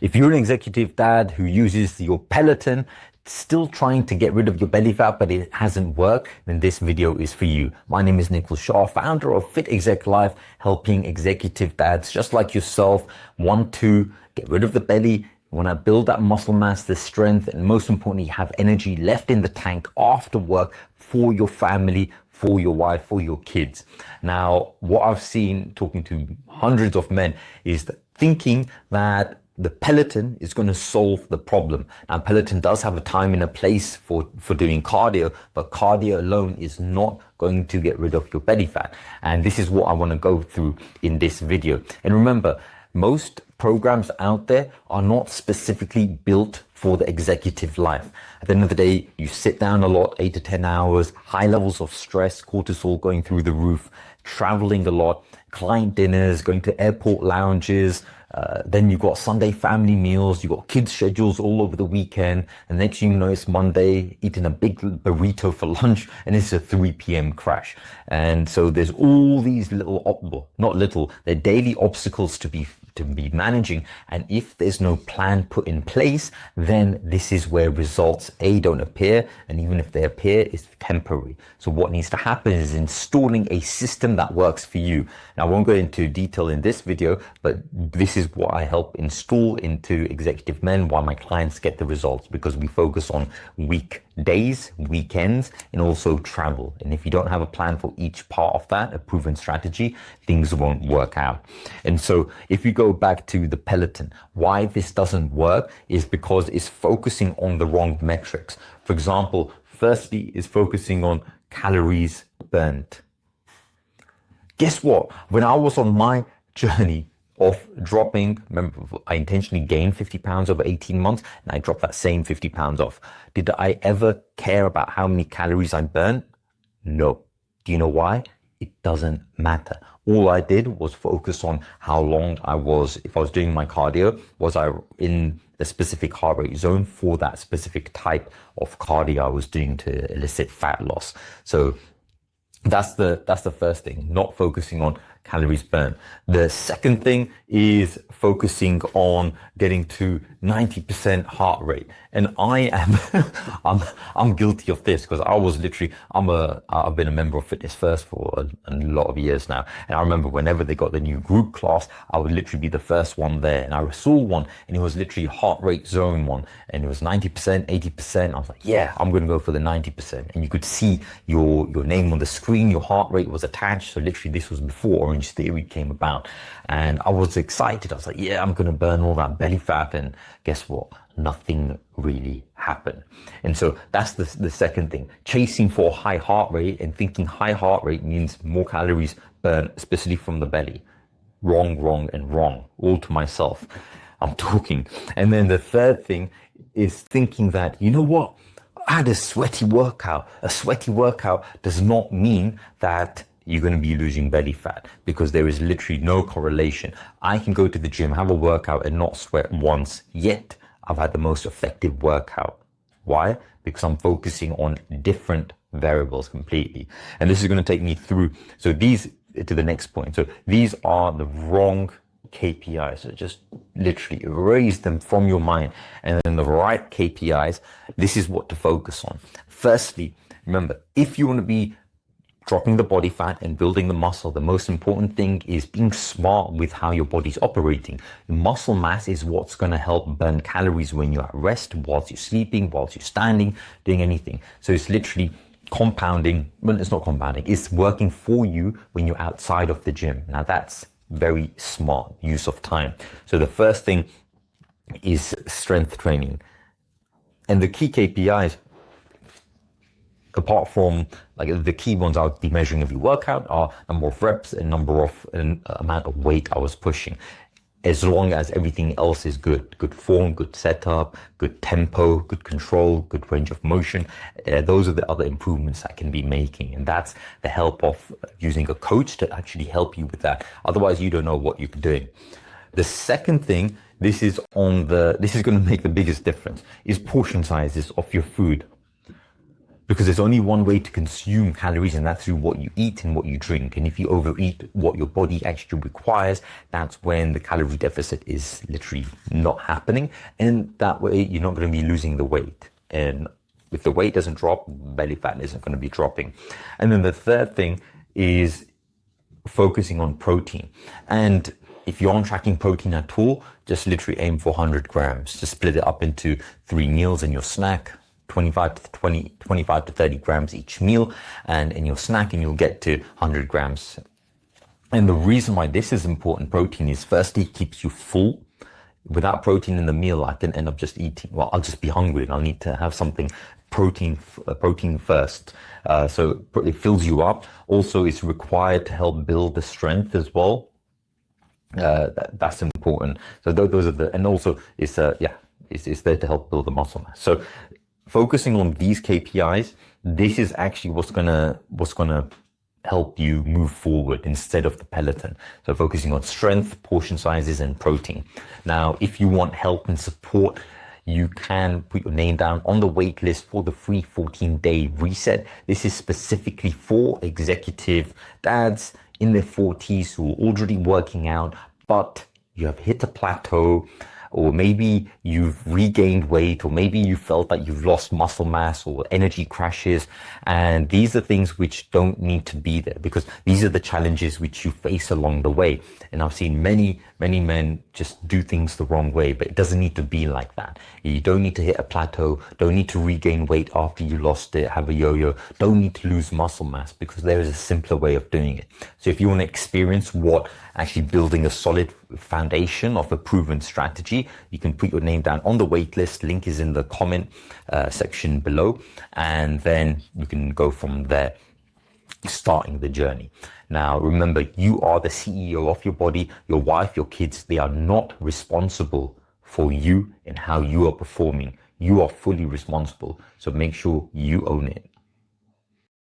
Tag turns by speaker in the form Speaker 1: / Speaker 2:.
Speaker 1: If you're an executive dad who uses your Peloton, still trying to get rid of your belly fat, but it hasn't worked, then this video is for you. My name is Nicholas Shaw, founder of Fit Exec Life, helping executive dads just like yourself want to get rid of the belly, want to build that muscle mass, the strength, and most importantly, have energy left in the tank after work for your family, for your wife, for your kids. Now, what I've seen talking to hundreds of men is that thinking that the Peloton is going to solve the problem. Now, Peloton does have a time and a place for doing cardio, but cardio alone is not going to get rid of your belly fat. And this is what I want to go through in this video. And remember, most programs out there are not specifically built for the executive life. At the end of the day, you sit down a lot, 8 to 10 hours, high levels of stress, cortisol going through the roof, traveling a lot, client dinners, going to airport lounges, then you've got Sunday family meals, you've got kids' schedules all over the weekend, and next thing you know, it's Monday, eating a big burrito for lunch, and it's a 3 p.m. crash. And so there's all these they're daily obstacles to be managing. And if there's no plan put in place, then this is where results don't appear, and even if they appear, it's temporary. So what needs to happen is installing a system that works for you. Now, I won't go into detail in this video, but this is what I help install into executive men, why my clients get the results, because we focus on weekdays, weekends, and also travel. And if you don't have a plan for each part of that, a proven strategy, things won't work out. And so if you go back to the Peloton, why this doesn't work is because it's focusing on the wrong metrics. For example, firstly, it's focusing on calories burnt. Guess what? When I was on my journey of dropping, remember, I intentionally gained 50 pounds over 18 months, and I dropped that same 50 pounds off. Did I ever care about how many calories I burned? No. Do you know why? It doesn't matter. All I did was focus on how long I was, if I was doing my cardio, was I in a specific heart rate zone for that specific type of cardio I was doing to elicit fat loss. So that's the first thing, not focusing on calories burned. The second thing is focusing on getting to 90% heart rate. And I am, I'm guilty of this, because I was literally, I've been a member of Fitness First for a lot of years now. And I remember whenever they got the new group class, I would literally be the first one there. And I saw one, and it was literally heart rate zone one. And it was 90%, 80%. I was like, yeah, I'm going to go for the 90%. And you could see your name on the screen, your heart rate was attached. So literally this was before Orange Theory came about. And I was excited. I was like, yeah, I'm going to burn all that belly fat. And guess what? Nothing really happened. And so that's the second thing, chasing for high heart rate and thinking high heart rate means more calories burned, especially from the belly. Wrong, and wrong, all to myself. I'm talking. And then the third thing is thinking that, you know what? I had a sweaty workout. A sweaty workout does not mean that you're going to be losing belly fat, because there is literally no correlation. I can go to the gym, have a workout, and not sweat once, yet I've had the most effective workout. Why? Because I'm focusing on different variables completely. And this is going to take me through, so these, to the next point. So these are the wrong KPIs. So just literally erase them from your mind. And then the right KPIs, this is what to focus on. Firstly, remember, if you want to be dropping the body fat and building the muscle, the most important thing is being smart with how your body's operating. Muscle mass is what's going to help burn calories when you're at rest, whilst you're sleeping, whilst you're standing, doing anything. So it's literally compounding. Well, it's not compounding. It's working for you when you're outside of the gym. Now that's very smart use of time. So the first thing is strength training. And the key KPIs, apart from like the key ones I would be measuring every workout, are number of reps and amount of weight I was pushing. As long as everything else is good form, good setup, good tempo, good control, good range of motion, those are the other improvements I can be making. And that's the help of using a coach to actually help you with that. Otherwise, you don't know what you're doing. The second thing, this is going to make the biggest difference, is portion sizes of your food. because there's only one way to consume calories, and that's through what you eat and what you drink. And if you overeat what your body actually requires, that's when the calorie deficit is literally not happening. And that way you're not going to be losing the weight. And if the weight doesn't drop, belly fat isn't going to be dropping. And then the third thing is focusing on protein. And if you aren't tracking protein at all, just literally aim for 100 grams. Just split it up into 3 meals in your snack, 25 to 30 grams each meal, and in your snack, and you'll get to 100 grams. And the reason why this is important, protein, is firstly, it keeps you full. Without protein in the meal, I can end up just eating, well, I'll just be hungry and I'll need to have something protein first. So it fills you up. Also, it's required to help build the strength as well. That's important. So those are the, and also it's there to help build the muscle mass. So focusing on these KPIs, this is actually what's gonna help you move forward instead of the Peloton. So focusing on strength, portion sizes, and protein. Now, if you want help and support, you can put your name down on the wait list for the free 14-day reset. This is specifically for executive dads in their 40s who are already working out, but you have hit a plateau, or maybe you've regained weight, or maybe you felt that you've lost muscle mass or energy crashes. And these are things which don't need to be there, because these are the challenges which you face along the way. And I've seen many men just do things the wrong way, but it doesn't need to be like that. You don't need to hit a plateau, don't need to regain weight after you lost it, have a yo-yo, don't need to lose muscle mass, because there is a simpler way of doing it. So if you want to experience what actually building a solid foundation of a proven strategy, you can put your name down on the wait list. Link is in the comment section below, and then you can go from there, starting the journey. Now, remember, you are the CEO of your body. Your wife, your kids, they are not responsible for you and how you are performing. You are fully responsible. So make sure you own it.